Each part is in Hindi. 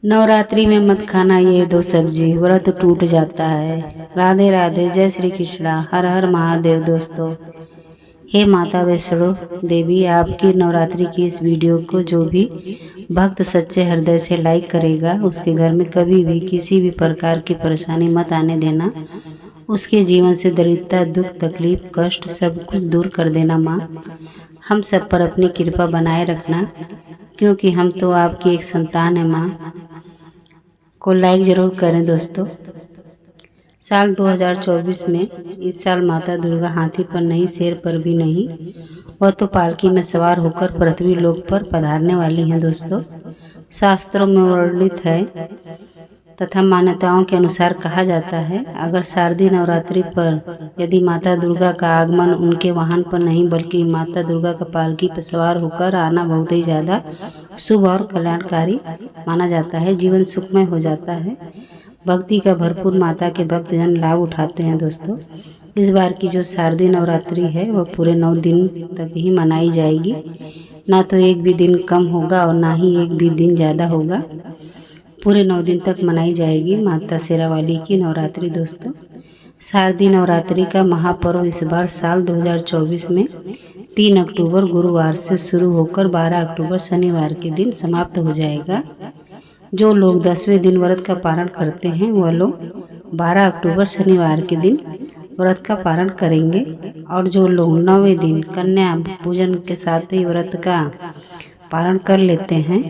नवरात्रि में मत खाना ये दो सब्जी, व्रत टूट जाता है। राधे राधे, जय श्री कृष्णा, हर हर महादेव। दोस्तों, हे माता वैष्णो देवी, आपकी नवरात्रि की इस वीडियो को जो भी भक्त सच्चे हृदय से लाइक करेगा, उसके घर में कभी भी किसी भी प्रकार की परेशानी मत आने देना। उसके जीवन से दरिद्रता, दुख, तकलीफ, कष्ट सब कुछ दूर कर देना। माँ, हम सब पर अपनी कृपा बनाए रखना, क्योंकि हम तो आपकी एक संतान है। माँ को लाइक जरूर करें। दोस्तों, साल 2024 में इस साल माता दुर्गा हाथी पर नहीं, शेर पर भी नहीं, वह तो पालकी में सवार होकर पृथ्वी लोक पर पधारने वाली हैं। दोस्तों, शास्त्रों में वर्णित है तथा मान्यताओं के अनुसार कहा जाता है, अगर शारदीय नवरात्रि पर यदि माता दुर्गा का आगमन उनके वाहन पर नहीं बल्कि माता दुर्गा का पालकी पर सवार होकर आना बहुत ही ज़्यादा शुभ और कल्याणकारी माना जाता है। जीवन सुखमय हो जाता है। भक्ति का भरपूर माता के भक्तजन लाभ उठाते हैं। दोस्तों, इस बार की जो शारदीय नवरात्रि है वह पूरे 9 दिन तक ही मनाई जाएगी। ना तो एक भी दिन कम होगा और ना ही एक भी दिन ज़्यादा होगा। पूरे 9 दिन तक मनाई जाएगी माता शेरावाली की नवरात्रि। दोस्तों, शारदीय नवरात्रि का महापर्व इस बार साल 2024 में 3 अक्टूबर गुरुवार से शुरू होकर 12 अक्टूबर शनिवार के दिन समाप्त हो जाएगा। जो लोग 10वें दिन व्रत का पारण करते हैं वह लोग 12 अक्टूबर शनिवार के दिन व्रत का पारण करेंगे, और जो लोग 9वें दिन कन्या पूजन के साथ ही व्रत का पारण कर लेते हैं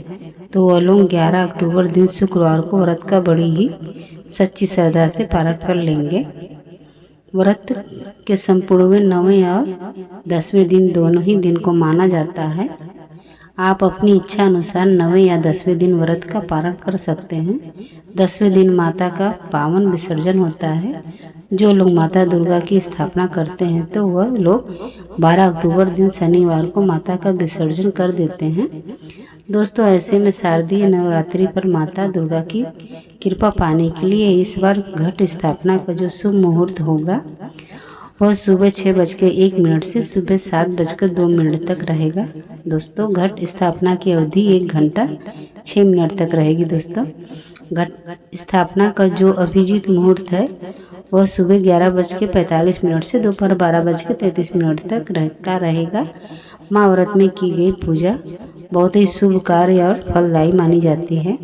तो वह लोग 11 अक्टूबर दिन शुक्रवार को व्रत का बड़ी ही सच्ची श्रद्धा से पारण कर लेंगे। व्रत के संपूर्ण में 9वें और 10वें दिन दोनों ही दिन को माना जाता है। आप अपनी इच्छा अनुसार 9वें या 10वें दिन व्रत का पारण कर सकते हैं। 10वें दिन माता का पावन विसर्जन होता है। जो लोग माता दुर्गा की स्थापना करते हैं तो वह लोग 12 अक्टूबर दिन शनिवार को माता का विसर्जन कर देते हैं। दोस्तों, ऐसे में शारदीय नवरात्रि पर माता दुर्गा की कृपा पाने के लिए इस बार घट स्थापना का जो शुभ मुहूर्त होगा वह सुबह 6:01 से सुबह 7:02 तक रहेगा। दोस्तों, घट स्थापना की अवधि 1 घंटा 6 मिनट तक रहेगी। दोस्तों, घट स्थापना का जो अभिजीत मुहूर्त है वह सुबह 11:45 से दोपहर 12:33 तक का रहेगा। माँ व्रत में की गई पूजा बहुत ही शुभ कार्य और फलदायी मानी जाती है।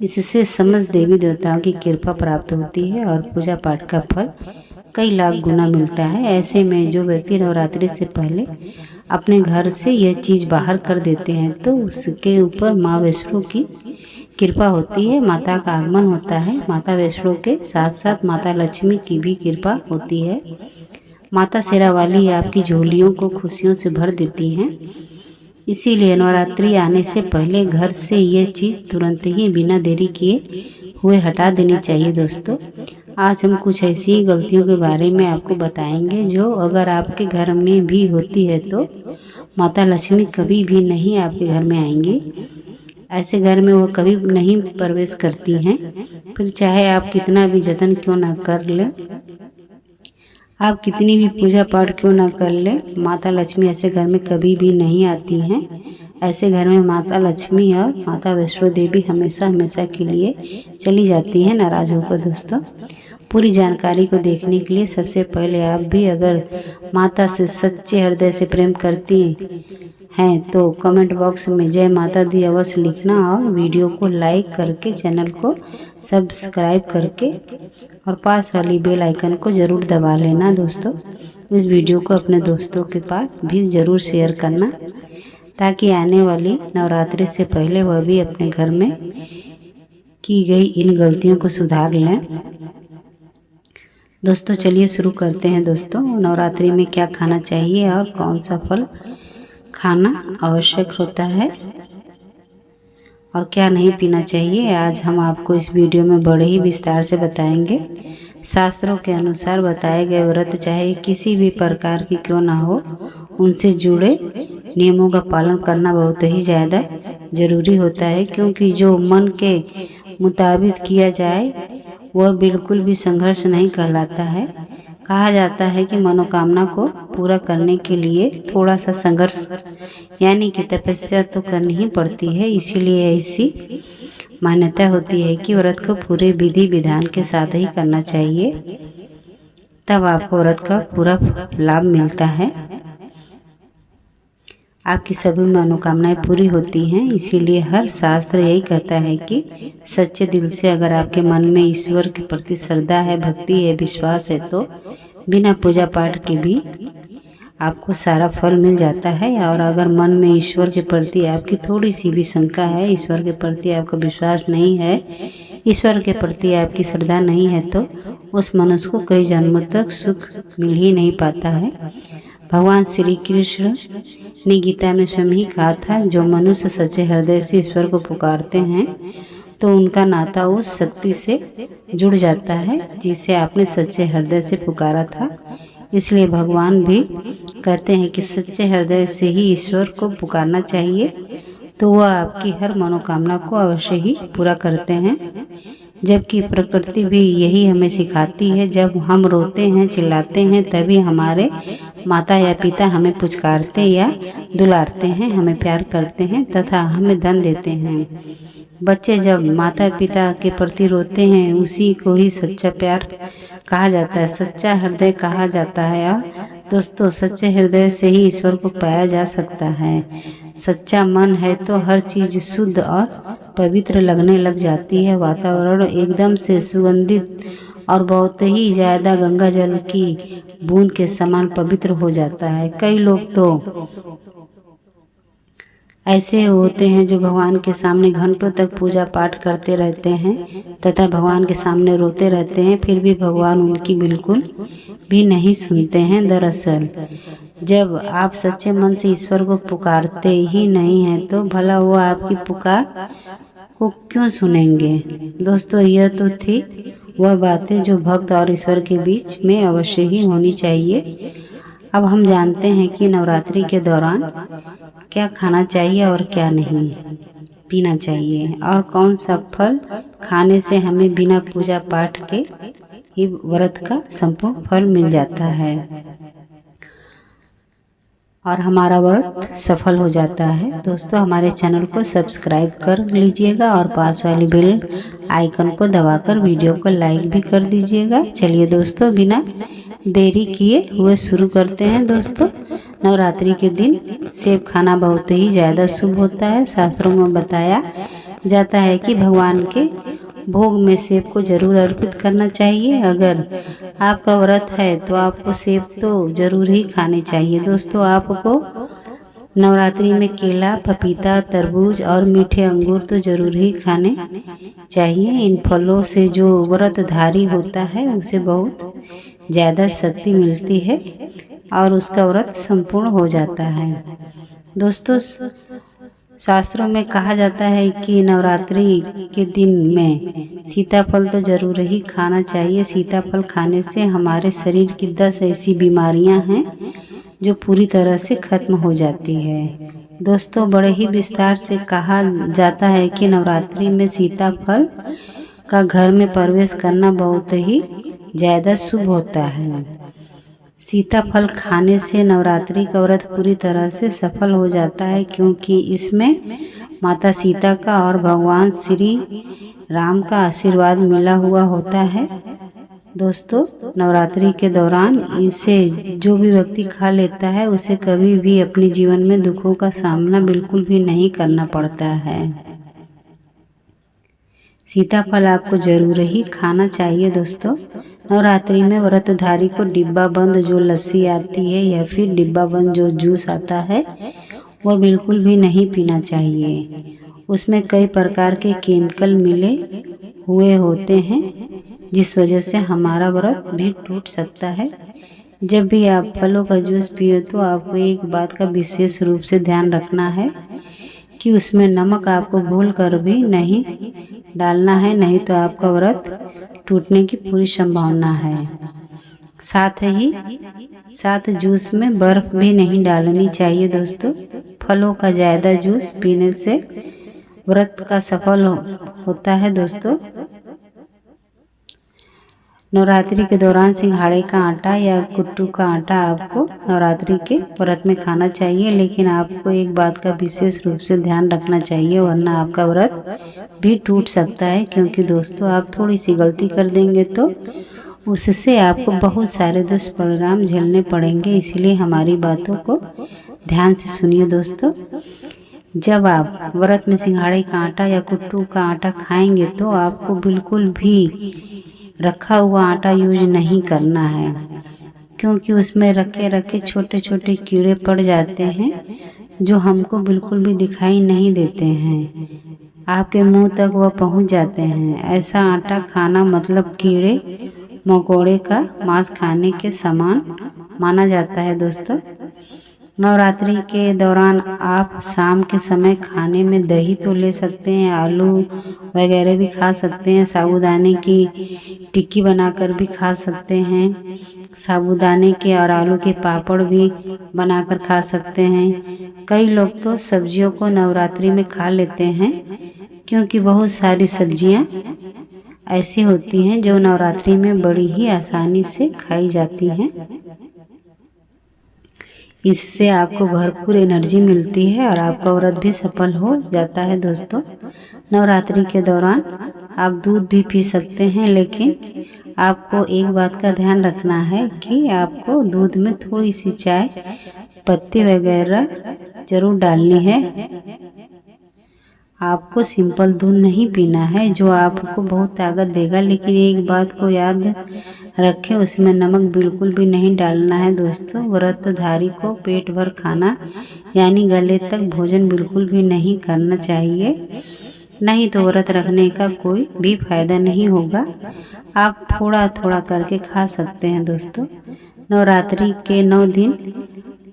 इससे समस्त देवी देवताओं की कृपा प्राप्त होती है और पूजा पाठ का फल कई लाख गुना मिलता है। ऐसे में जो व्यक्ति नवरात्रि से पहले अपने घर से यह चीज़ बाहर कर देते हैं तो उसके ऊपर माँ वैष्णो की कृपा होती है, माता का आगमन होता है। माता वैष्णो के साथ साथ माता लक्ष्मी की भी कृपा होती है। माता शेरावाली आपकी झोलियों को खुशियों से भर देती हैं। इसीलिए नवरात्रि आने से पहले घर से ये चीज़ तुरंत ही बिना देरी किए हुए हटा देनी चाहिए। दोस्तों, आज हम कुछ ऐसी गलतियों के बारे में आपको बताएंगे जो अगर आपके घर में भी होती है तो माता लक्ष्मी कभी भी नहीं आपके घर में आएंगी। ऐसे घर में वो कभी नहीं प्रवेश करती हैं। फिर चाहे आप कितना भी जतन क्यों ना कर लें, आप कितनी भी पूजा पाठ क्यों ना कर लें, माता लक्ष्मी ऐसे घर में कभी भी नहीं आती हैं। ऐसे घर में माता लक्ष्मी और माता वैष्णो देवी हमेशा हमेशा के लिए चली जाती हैं नाराज होकर। दोस्तों, पूरी जानकारी को देखने के लिए सबसे पहले आप भी अगर माता से सच्चे हृदय से प्रेम करती हैं तो कमेंट बॉक्स में जय माता दी अवश्य लिखना और वीडियो को लाइक करके चैनल को सब्सक्राइब करके और पास वाली बेल आइकन को ज़रूर दबा लेना। दोस्तों, इस वीडियो को अपने दोस्तों के पास भी ज़रूर शेयर करना ताकि आने वाली नवरात्रि से पहले वह भी अपने घर में की गई इन गलतियों को सुधार लें। दोस्तों, चलिए शुरू करते हैं। दोस्तों, नवरात्रि में क्या खाना चाहिए और कौन सा फल खाना आवश्यक होता है और क्या नहीं पीना चाहिए, आज हम आपको इस वीडियो में बड़े ही विस्तार से बताएंगे। शास्त्रों के अनुसार बताए गए व्रत चाहे किसी भी प्रकार की क्यों ना हो, उनसे जुड़े नियमों का पालन करना बहुत ही ज़्यादा जरूरी होता है, क्योंकि जो मन के मुताबिक किया जाए वह बिल्कुल भी संघर्ष नहीं कहलाता है। कहा जाता है कि मनोकामना को पूरा करने के लिए थोड़ा सा संघर्ष यानी कि तपस्या तो करनी ही पड़ती है। इसीलिए ऐसी मान्यता होती है कि व्रत को पूरे विधि विधान के साथ ही करना चाहिए, तब आपको व्रत का पूरा लाभ मिलता है। आपकी सभी मनोकामनाएं पूरी होती हैं। इसीलिए हर शास्त्र यही कहता है कि सच्चे दिल से अगर आपके मन में ईश्वर के प्रति श्रद्धा है, भक्ति है, विश्वास है, तो बिना पूजा पाठ के भी आपको सारा फल मिल जाता है। और अगर मन में ईश्वर के प्रति आपकी थोड़ी सी भी शंका है, ईश्वर के प्रति आपका विश्वास नहीं है, ईश्वर के प्रति आपकी श्रद्धा नहीं है, तो उस मनुष्य को कई जन्मों तक सुख मिल ही नहीं पाता है। भगवान श्री कृष्ण ने गीता में स्वयं ही कहा था, जो मनुष्य सच्चे हृदय से ईश्वर को पुकारते हैं तो उनका नाता उस शक्ति से जुड़ जाता है जिसे आपने सच्चे हृदय से पुकारा था। इसलिए भगवान भी कहते हैं कि सच्चे हृदय से ही ईश्वर को पुकारना चाहिए, तो वह आपकी हर मनोकामना को अवश्य ही पूरा करते हैं। जबकि प्रकृति भी यही हमें सिखाती है। जब हम रोते हैं, चिल्लाते हैं, तभी हमारे माता या पिता हमें पुचकारते या दुलारते हैं, हमें प्यार करते हैं तथा हमें धन देते हैं। बच्चे जब माता पिता के प्रति रोते हैं, उसी को ही सच्चा प्यार कहा जाता है, सच्चा हृदय कहा जाता है। और दोस्तों, सच्चे हृदय से ही ईश्वर को पाया जा सकता है। सच्चा मन है तो हर चीज शुद्ध और पवित्र लगने लग जाती है। वातावरण एकदम से सुगंधित और बहुत ही ज़्यादा गंगा जल की बूंद के समान पवित्र हो जाता है। कई लोग तो ऐसे होते हैं जो भगवान के सामने घंटों तक पूजा पाठ करते रहते हैं तथा भगवान के सामने रोते रहते हैं, फिर भी भगवान उनकी बिल्कुल भी नहीं सुनते हैं। दरअसल जब आप सच्चे मन से ईश्वर को पुकारते ही नहीं हैं, तो भला वो आपकी पुकार को क्यों सुनेंगे। दोस्तों, यह तो थी वह बातें जो भक्त और ईश्वर के बीच में अवश्य ही होनी चाहिए। अब हम जानते हैं कि नवरात्रि के दौरान क्या खाना चाहिए और क्या नहीं पीना चाहिए, और कौन सा फल खाने से हमें बिना पूजा पाठ के ही व्रत का संपूर्ण फल मिल जाता है और हमारा व्रत सफल हो जाता है। दोस्तों, हमारे चैनल को सब्सक्राइब कर लीजिएगा और पास वाली बेल आइकन को दबाकर वीडियो को लाइक भी कर दीजिएगा। चलिए दोस्तों, बिना देरी किए हुए शुरू करते हैं। दोस्तों, नवरात्रि के दिन सेब खाना बहुत ही ज़्यादा शुभ होता है। शास्त्रों में बताया जाता है कि भगवान के भोग में सेब को जरूर अर्पित करना चाहिए। अगर आपका व्रत है तो आपको सेब तो जरूर ही खाने चाहिए। दोस्तों, आपको नवरात्रि में केला, पपीता, तरबूज और मीठे अंगूर तो जरूर ही खाने चाहिए। इन फलों से जो व्रतधारी होता है उसे बहुत ज़्यादा शक्ति मिलती है और उसका व्रत संपूर्ण हो जाता है। दोस्तों, शास्त्रों में कहा जाता है कि नवरात्रि के दिन में सीताफल तो जरूर ही खाना चाहिए। सीताफल खाने से हमारे शरीर की 10 ऐसी बीमारियां हैं जो पूरी तरह से खत्म हो जाती है। दोस्तों, बड़े ही विस्तार से कहा जाता है कि नवरात्रि में सीताफल का घर में प्रवेश करना बहुत ही ज़्यादा शुभ होता है। सीताफल खाने से नवरात्रि का व्रत पूरी तरह से सफल हो जाता है, क्योंकि इसमें माता सीता का और भगवान श्री राम का आशीर्वाद मिला हुआ होता है। दोस्तों, नवरात्रि के दौरान इसे जो भी व्यक्ति खा लेता है उसे कभी भी अपने जीवन में दुखों का सामना बिल्कुल भी नहीं करना पड़ता है। सीताफल आपको जरूर ही खाना चाहिए। दोस्तों, नवरात्रि में व्रतधारी को डिब्बा बंद जो लस्सी आती है या फिर डिब्बा बंद जो जूस आता है वह बिल्कुल भी नहीं पीना चाहिए। उसमें कई प्रकार के केमिकल मिले हुए होते हैं, जिस वजह से हमारा व्रत भी टूट सकता है। जब भी आप फलों का जूस पिए तो आपको एक बात का विशेष रूप से ध्यान रखना है कि उसमें नमक आपको भूल कर भी नहीं डालना है, नहीं तो आपका व्रत टूटने की पूरी संभावना है। साथ जूस में बर्फ भी नहीं डालनी चाहिए। दोस्तों, फलों का ज़्यादा जूस पीने से व्रत का सफल होता है। दोस्तों, नवरात्रि के दौरान सिंघाड़े का आटा या कुट्टू का आटा आपको नवरात्रि के व्रत में खाना चाहिए, लेकिन आपको एक बात का विशेष रूप से ध्यान रखना चाहिए, वरना आपका व्रत भी टूट सकता है। क्योंकि दोस्तों, आप थोड़ी सी गलती कर देंगे तो उससे आपको बहुत सारे दुष्परिणाम झेलने पड़ेंगे। इसलिए हमारी बातों को ध्यान से सुनिए दोस्तों। जब आप व्रत में सिंघाड़े का आटा या कुट्टू का आटा खाएंगे तो आपको बिल्कुल भी रखा हुआ आटा यूज नहीं करना है, क्योंकि उसमें रखे रखे छोटे छोटे कीड़े पड़ जाते हैं जो हमको बिल्कुल भी दिखाई नहीं देते हैं। आपके मुंह तक वह पहुंच जाते हैं। ऐसा आटा खाना मतलब कीड़े मकोड़े का मांस खाने के समान माना जाता है दोस्तों। नवरात्रि के दौरान आप शाम के समय खाने में दही तो ले सकते हैं, आलू वगैरह भी खा सकते हैं, साबूदाने की टिक्की बनाकर भी खा सकते हैं, साबूदाने के और आलू के पापड़ भी बनाकर खा सकते हैं। कई लोग तो सब्जियों को नवरात्रि में खा लेते हैं, क्योंकि बहुत सारी सब्जियां ऐसी होती हैं जो नवरात्रि में बड़ी ही आसानी से खाई जाती हैं। इससे आपको भरपूर एनर्जी मिलती है और आपका व्रत भी सफल हो जाता है दोस्तों। नवरात्रि के दौरान आप दूध भी पी सकते हैं, लेकिन आपको एक बात का ध्यान रखना है कि आपको दूध में थोड़ी सी चाय पत्ती वगैरह जरूर डालनी है। आपको सिंपल दूध नहीं पीना है जो आपको बहुत ताकत देगा, लेकिन एक बात को याद रखें, उसमें नमक बिल्कुल भी नहीं डालना है दोस्तों। व्रतधारी को पेट भर खाना यानी गले तक भोजन बिल्कुल भी नहीं करना चाहिए, नहीं तो व्रत रखने का कोई भी फायदा नहीं होगा। आप थोड़ा थोड़ा करके खा सकते हैं दोस्तों। नवरात्रि के 9 दिन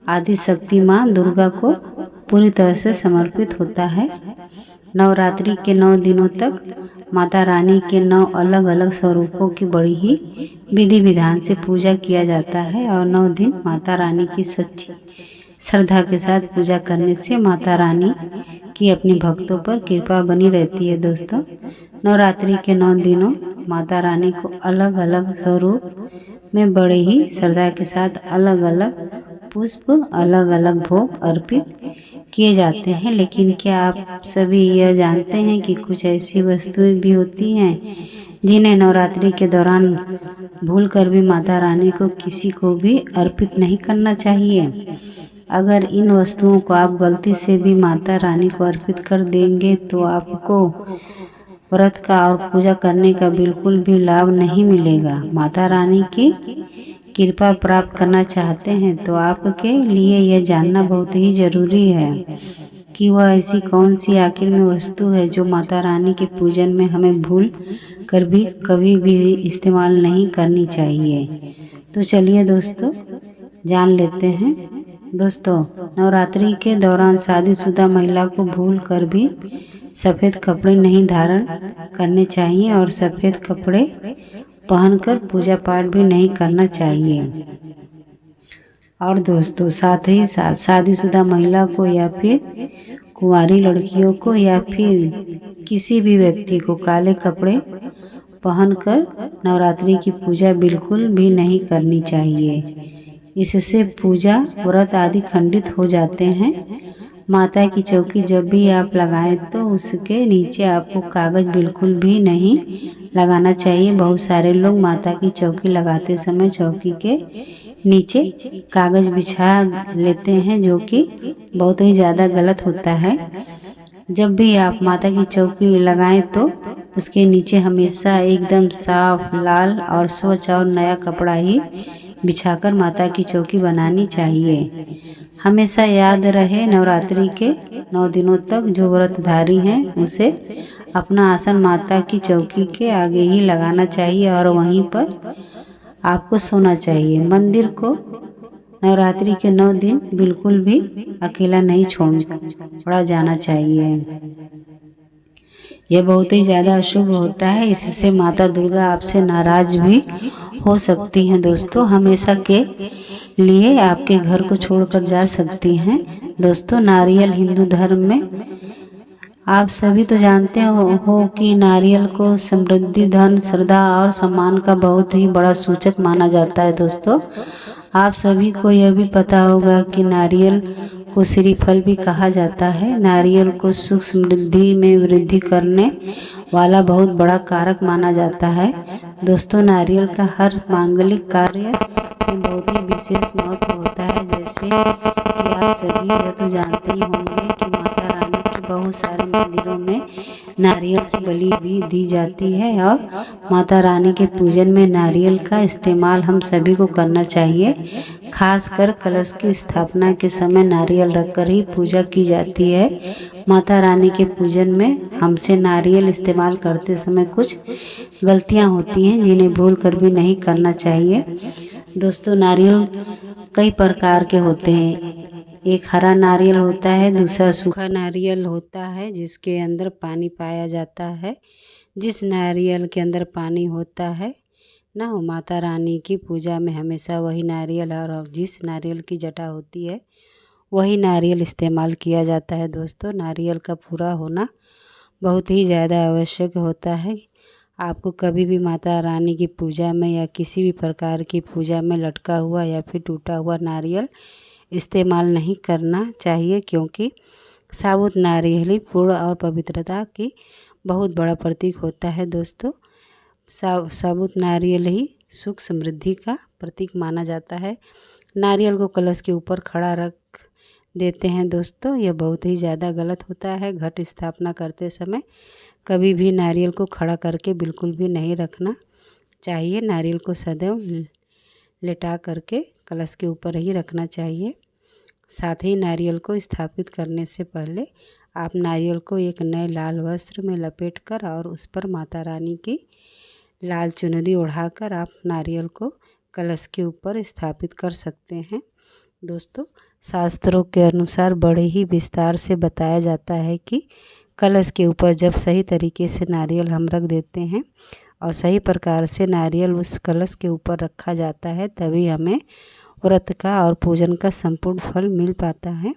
आदि शक्ति माँ दुर्गा को पूरी तरह से समर्पित होता है। नवरात्रि के 9 दिनों तक माता रानी के 9 अलग अलग स्वरूपों की बड़ी ही विधि विधान से पूजा किया जाता है और 9 दिन माता रानी की सच्ची श्रद्धा के साथ पूजा करने से माता रानी की अपने भक्तों पर कृपा बनी रहती है दोस्तों। नवरात्रि के 9 दिनों माता रानी को अलग अलग स्वरूप में बड़े ही श्रद्धा के साथ अलग अलग पुष्प अलग अलग भोग अर्पित किए जाते हैं। लेकिन क्या आप सभी यह जानते हैं कि कुछ ऐसी वस्तुएं भी होती हैं जिन्हें नवरात्रि के दौरान भूलकर भी माता रानी को किसी को भी अर्पित नहीं करना चाहिए। अगर इन वस्तुओं को आप गलती से भी माता रानी को अर्पित कर देंगे तो आपको व्रत का और पूजा करने का बिल्कुल भी लाभ नहीं मिलेगा। माता रानी की कृपा प्राप्त करना चाहते हैं तो आपके लिए यह जानना बहुत ही जरूरी है कि वह ऐसी कौन सी आखिर में वस्तु है जो माता रानी के पूजन में हमें भूल कर भी कभी भी इस्तेमाल नहीं करनी चाहिए। तो चलिए दोस्तों जान लेते हैं। दोस्तों, नवरात्रि के दौरान शादीशुदा महिला को भूल कर भी सफ़ेद कपड़े नहीं धारण करने चाहिए और सफ़ेद कपड़े पहनकर पूजा पाठ भी नहीं करना चाहिए। और दोस्तों, साथ ही साथ शादीशुदा महिला को या फिर कुंवारी लड़कियों को या फिर किसी भी व्यक्ति को काले कपड़े पहनकर नवरात्रि की पूजा बिल्कुल भी नहीं करनी चाहिए। इससे पूजा व्रत आदि खंडित हो जाते हैं। माता की चौकी जब भी आप लगाएं तो उसके नीचे आपको कागज बिल्कुल भी नहीं लगाना चाहिए। बहुत सारे लोग माता की चौकी लगाते समय चौकी के नीचे कागज बिछा लेते हैं, जो कि बहुत ही ज़्यादा गलत होता है। जब भी आप माता की चौकी लगाएं तो उसके नीचे हमेशा एकदम साफ लाल और स्वच्छ और नया कपड़ा ही बिछाकर माता की चौकी बनानी चाहिए। हमेशा याद रहे, नवरात्रि के 9 दिनों तक जो व्रतधारी हैं उसे अपना आसन माता की चौकी के आगे ही लगाना चाहिए और वहीं पर आपको सोना चाहिए। मंदिर को नवरात्रि के 9 दिन बिल्कुल भी अकेला नहीं छोड़ा जाना चाहिए। यह बहुत ही ज़्यादा अशुभ होता है। इससे माता दुर्गा आपसे नाराज भी हो सकती हैं दोस्तों, हमेशा के लिए आपके घर को छोड़कर जा सकती हैं। दोस्तों, नारियल हिंदू धर्म में आप सभी तो जानते हो कि नारियल को समृद्धि, धन, श्रद्धा और सम्मान का बहुत ही बड़ा सूचक माना जाता है दोस्तों। आप सभी को यह भी पता होगा कि नारियल को श्रीफल भी कहा जाता है। नारियल को सुख समृद्धि में वृद्धि करने वाला बहुत बड़ा कारक माना जाता है दोस्तों। नारियल का हर मांगलिक कार्य में बहुत ही विशेष महत्व होता है। जैसे कि आप सभी यह तो जानते ही होंगे कि माता रानी के बहुत सारे मंदिरों में नारियल से बलि भी दी जाती है और माता रानी के पूजन में नारियल का इस्तेमाल हम सभी को करना चाहिए। खासकर कलश की स्थापना के समय नारियल रखकर ही पूजा की जाती है। माता रानी के पूजन में हमसे नारियल इस्तेमाल करते समय कुछ गलतियां होती हैं जिन्हें भूल कर भी नहीं करना चाहिए दोस्तों। नारियल कई प्रकार के होते हैं। एक हरा नारियल होता है, दूसरा सूखा नारियल होता है जिसके अंदर पानी पाया जाता है। जिस नारियल के अंदर पानी होता है ना, वो माता रानी की पूजा में हमेशा वही नारियल, और जिस नारियल की जटा होती है वही नारियल इस्तेमाल किया जाता है दोस्तों। नारियल का पूरा होना बहुत ही ज़्यादा आवश्यक होता है। आपको कभी भी माता रानी की पूजा में या किसी भी प्रकार की पूजा में लटका हुआ या फिर टूटा हुआ नारियल इस्तेमाल नहीं करना चाहिए, क्योंकि साबुत नारियल ही पूर्ण और पवित्रता की बहुत बड़ा प्रतीक होता है दोस्तों। साबुत नारियल ही सुख समृद्धि का प्रतीक माना जाता है। नारियल को कलश के ऊपर खड़ा रख देते हैं दोस्तों, यह बहुत ही ज़्यादा गलत होता है। घट स्थापना करते समय कभी भी नारियल को खड़ा करके बिल्कुल भी नहीं रखना चाहिए। नारियल को सदैव लेटा करके कलश के ऊपर ही रखना चाहिए। साथ ही नारियल को स्थापित करने से पहले आप नारियल को एक नए लाल वस्त्र में लपेटकर और उस पर माता रानी की लाल चुनरी ओढ़ाकर आप नारियल को कलश के ऊपर स्थापित कर सकते हैं दोस्तों। शास्त्रों के अनुसार बड़े ही विस्तार से बताया जाता है कि कलश के ऊपर जब सही तरीके से नारियल हम रख देते हैं और सही प्रकार से नारियल उस कलश के ऊपर रखा जाता है, तभी हमें व्रत का और पूजन का संपूर्ण फल मिल पाता है।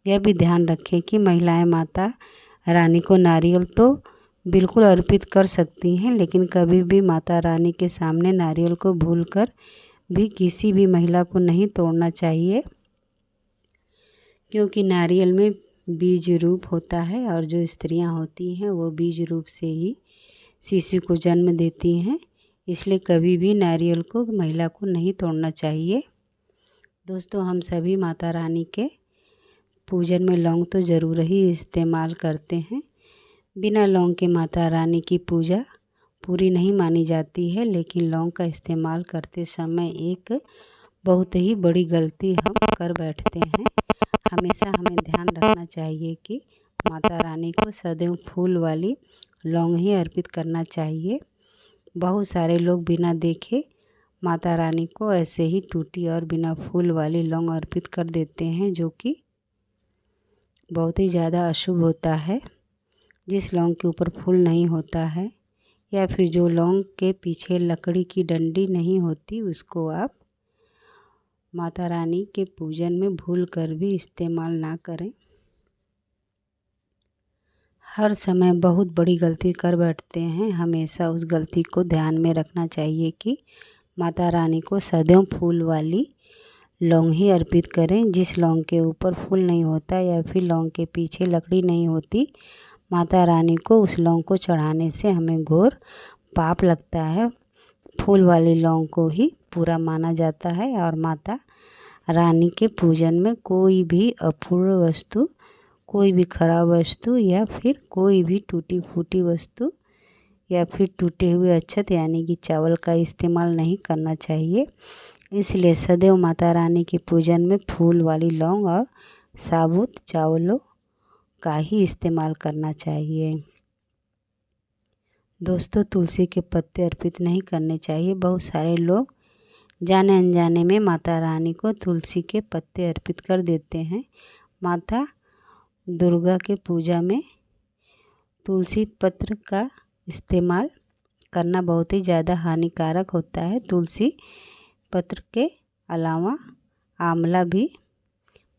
यह भी ध्यान रखें कि महिलाएं माता रानी को नारियल तो बिल्कुल अर्पित कर सकती हैं, लेकिन कभी भी माता रानी के सामने नारियल को भूलकर भी किसी भी महिला को नहीं तोड़ना चाहिए, क्योंकि नारियल में बीज रूप होता है और जो स्त्रियां होती हैं वो बीज रूप से ही शिशु को जन्म देती हैं। इसलिए कभी भी नारियल को महिला को नहीं तोड़ना चाहिए दोस्तों। हम सभी माता रानी के पूजन में लौंग तो ज़रूर ही इस्तेमाल करते हैं। बिना लौंग के माता रानी की पूजा पूरी नहीं मानी जाती है, लेकिन लौंग का इस्तेमाल करते समय एक बहुत ही बड़ी गलती हम कर बैठते हैं। हमेशा हमें ध्यान रखना चाहिए कि माता रानी को सदैव फूल वाली लौंग ही अर्पित करना चाहिए। बहुत सारे लोग बिना देखे माता रानी को ऐसे ही टूटी और बिना फूल वाली लौंग अर्पित कर देते हैं, जो कि बहुत ही ज़्यादा अशुभ होता है। जिस लौंग के ऊपर फूल नहीं होता है या फिर जो लौंग के पीछे लकड़ी की डंडी नहीं होती, उसको आप माता रानी के पूजन में भूल कर भी इस्तेमाल ना करें। हर समय बहुत बड़ी गलती कर बैठते हैं। हमेशा उस गलती को ध्यान में रखना चाहिए कि माता रानी को सदैव फूल वाली लौंग ही अर्पित करें। जिस लौंग के ऊपर फूल नहीं होता या फिर लौंग के पीछे लकड़ी नहीं होती, माता रानी को उस लौंग को चढ़ाने से हमें घोर पाप लगता है। फूल वाली लौंग को ही पूरा माना जाता है और माता रानी के पूजन में कोई भी अपूर्ण वस्तु, कोई भी खराब वस्तु या फिर कोई भी टूटी फूटी वस्तु या फिर टूटे हुए अक्षत यानी कि चावल का इस्तेमाल नहीं करना चाहिए। इसलिए सदैव माता रानी के पूजन में फूल वाली लौंग और साबुत चावलों का ही इस्तेमाल करना चाहिए दोस्तों। तुलसी के पत्ते अर्पित नहीं करने चाहिए। बहुत सारे लोग जाने अनजाने में माता रानी को तुलसी के पत्ते अर्पित कर देते हैं। माता दुर्गा के पूजा में तुलसी पत्र का इस्तेमाल करना बहुत ही ज़्यादा हानिकारक होता है। तुलसी पत्र के अलावा आंवला भी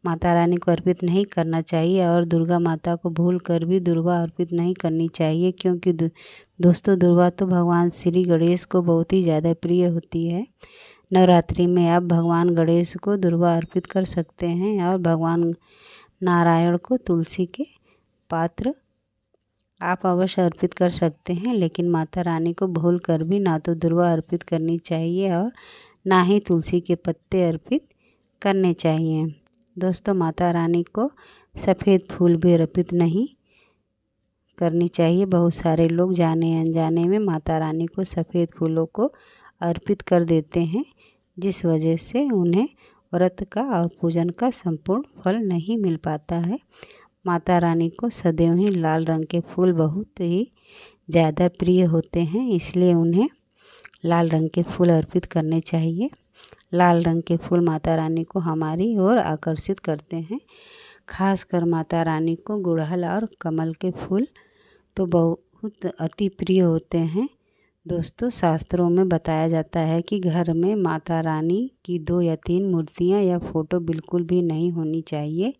माता रानी को अर्पित नहीं करना चाहिए और दुर्गा माता को भूल कर भी दुर्वा अर्पित नहीं करनी चाहिए, क्योंकि दोस्तों दुर्वा तो भगवान श्री गणेश को बहुत ही ज़्यादा प्रिय होती है। नवरात्रि में आप भगवान गणेश को दुर्वा अर्पित कर सकते हैं और भगवान नारायण को तुलसी के पात्र आप अवश्य अर्पित कर सकते हैं, लेकिन माता रानी को भूल कर भी ना तो दुर्वा अर्पित करनी चाहिए और ना ही तुलसी के पत्ते अर्पित करने चाहिए। दोस्तों माता रानी को सफ़ेद फूल भी अर्पित नहीं करनी चाहिए। बहुत सारे लोग जाने अनजाने में माता रानी को सफ़ेद फूलों को अर्पित कर देते हैं, जिस वजह से उन्हें व्रत का और पूजन का संपूर्ण फल नहीं मिल पाता है। माता रानी को सदैव ही लाल रंग के फूल बहुत ही ज़्यादा प्रिय होते हैं, इसलिए उन्हें लाल रंग के फूल अर्पित करने चाहिए। लाल रंग के फूल माता रानी को हमारी ओर आकर्षित करते हैं। खासकर माता रानी को गुड़हल और कमल के फूल तो बहुत अति प्रिय होते हैं। दोस्तों शास्त्रों में बताया जाता है कि घर में माता रानी की 2 या 3 मूर्तियां या फोटो बिल्कुल भी नहीं होनी चाहिए।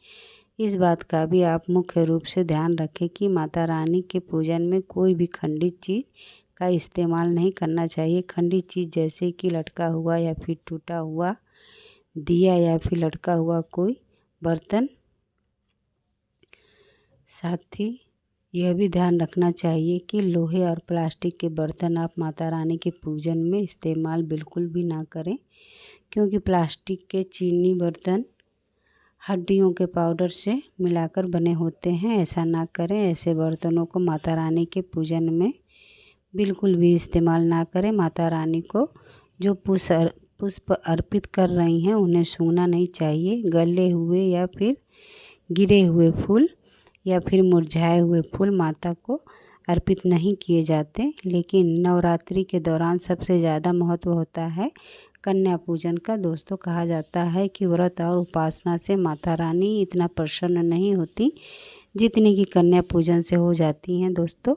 इस बात का भी आप मुख्य रूप से ध्यान रखें कि माता रानी के पूजन में कोई भी खंडित चीज़ का इस्तेमाल नहीं करना चाहिए। खंडित चीज़ जैसे कि लटका हुआ या फिर टूटा हुआ दिया या फिर लटका हुआ कोई बर्तन। साथ ही यह भी ध्यान रखना चाहिए कि लोहे और प्लास्टिक के बर्तन आप माता रानी के पूजन में इस्तेमाल बिल्कुल भी ना करें, क्योंकि प्लास्टिक के चीनी बर्तन हड्डियों के पाउडर से मिलाकर बने होते हैं। ऐसा ना करें। ऐसे बर्तनों को माता रानी के पूजन में बिल्कुल भी इस्तेमाल ना करें। माता रानी को जो पुष्प अर्पित कर रही हैं उन्हें सूंघना नहीं चाहिए। गले हुए या फिर गिरे हुए फूल या फिर मुरझाए हुए फूल माता को अर्पित नहीं किए जाते। लेकिन नवरात्रि के दौरान सबसे ज़्यादा महत्व होता है कन्या पूजन का। दोस्तों कहा जाता है कि व्रत और उपासना से माता रानी इतना प्रसन्न नहीं होती जितनी कि कन्या पूजन से हो जाती हैं। दोस्तों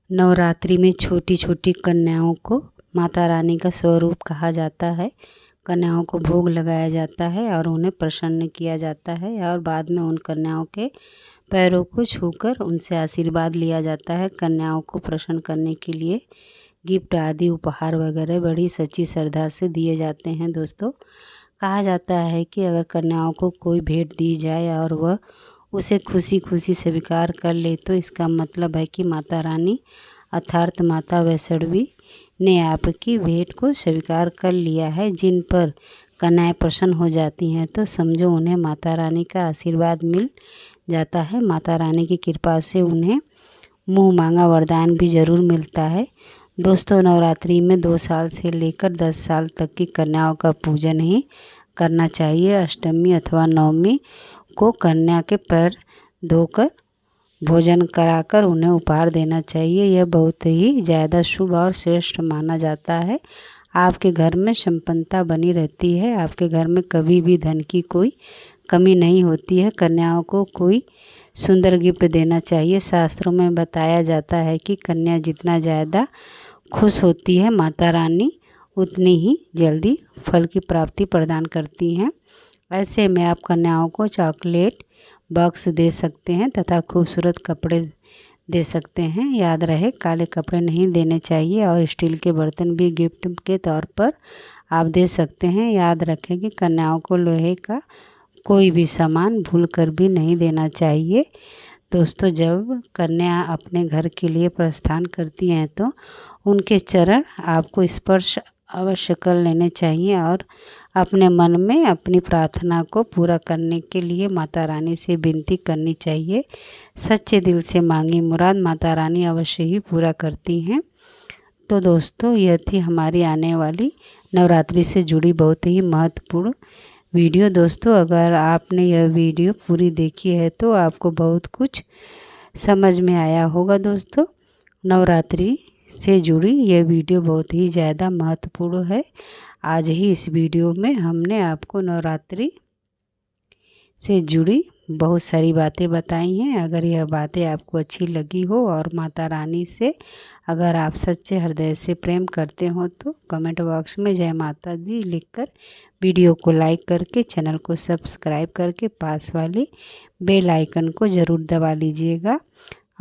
नवरात्रि में छोटी छोटी कन्याओं को माता रानी का स्वरूप कहा जाता है। कन्याओं को भोग लगाया जाता है और उन्हें प्रसन्न किया जाता है और बाद में उन कन्याओं के पैरों को छूकर उनसे आशीर्वाद लिया जाता है। कन्याओं को प्रसन्न करने के लिए गिफ्ट आदि उपहार वगैरह बड़ी सच्ची श्रद्धा से दिए जाते हैं। दोस्तों कहा जाता है कि अगर कन्याओं को कोई भेंट दी जाए और वह उसे खुशी खुशी स्वीकार कर ले तो इसका मतलब है कि माता रानी अर्थात माता वैष्णवी ने आपकी भेंट को स्वीकार कर लिया है। जिन पर कन्याएं प्रसन्न हो जाती हैं तो समझो उन्हें माता रानी का आशीर्वाद मिल जाता है। माता रानी की कृपा से उन्हें मुँह मांगा वरदान भी ज़रूर मिलता है। दोस्तों नवरात्रि में 2 साल से लेकर 10 साल तक की कन्याओं का पूजन ही करना चाहिए। अष्टमी अथवा नवमी को कन्या के पैर धोकर भोजन कराकर उन्हें उपहार देना चाहिए। यह बहुत ही ज़्यादा शुभ और श्रेष्ठ माना जाता है। आपके घर में संपन्नता बनी रहती है। आपके घर में कभी भी धन की कोई कमी नहीं होती है। कन्याओं को कोई सुंदर गिफ्ट देना चाहिए। शास्त्रों में बताया जाता है कि कन्या जितना ज़्यादा खुश होती है माता रानी उतनी ही जल्दी फल की प्राप्ति प्रदान करती हैं। ऐसे में आप कन्याओं को चॉकलेट बॉक्स दे सकते हैं तथा खूबसूरत कपड़े दे सकते हैं। याद रहे काले कपड़े नहीं देने चाहिए और स्टील के बर्तन भी गिफ्ट के तौर पर आप दे सकते हैं। याद रखें कि कन्याओं को लोहे का कोई भी सामान भूल कर भी नहीं देना चाहिए। दोस्तों जब कन्या अपने घर के लिए प्रस्थान करती हैं तो उनके चरण आपको स्पर्श अवश्य कर लेने चाहिए और अपने मन में अपनी प्रार्थना को पूरा करने के लिए माता रानी से विनती करनी चाहिए। सच्चे दिल से मांगी मुराद माता रानी अवश्य ही पूरा करती हैं। तो दोस्तों यह थी हमारी आने वाली नवरात्रि से जुड़ी बहुत ही महत्वपूर्ण वीडियो। दोस्तों अगर आपने यह वीडियो पूरी देखी है तो आपको बहुत कुछ समझ में आया होगा। दोस्तों नवरात्रि से जुड़ी यह वीडियो बहुत ही ज़्यादा महत्वपूर्ण है। आज ही इस वीडियो में हमने आपको नवरात्रि से जुड़ी बहुत सारी बातें बताई हैं। अगर यह बातें आपको अच्छी लगी हो और माता रानी से अगर आप सच्चे हृदय से प्रेम करते हो तो कमेंट बॉक्स में जय माता दी लिखकर वीडियो को लाइक करके चैनल को सब्सक्राइब करके पास वाले बेल आइकन को ज़रूर दबा लीजिएगा।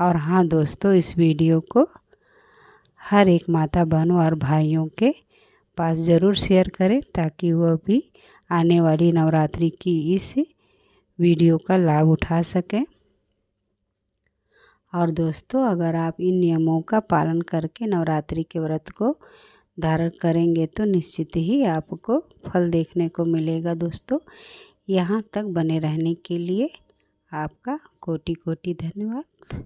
और हाँ दोस्तों, इस वीडियो को हर एक माता बहनों और भाइयों के पास ज़रूर शेयर करें ताकि वह भी आने वाली नवरात्रि की इस वीडियो का लाभ उठा सकें। और दोस्तों, अगर आप इन नियमों का पालन करके नवरात्रि के व्रत को धारण करेंगे तो निश्चित ही आपको फल देखने को मिलेगा। दोस्तों, यहाँ तक बने रहने के लिए आपका कोटि कोटि धन्यवाद।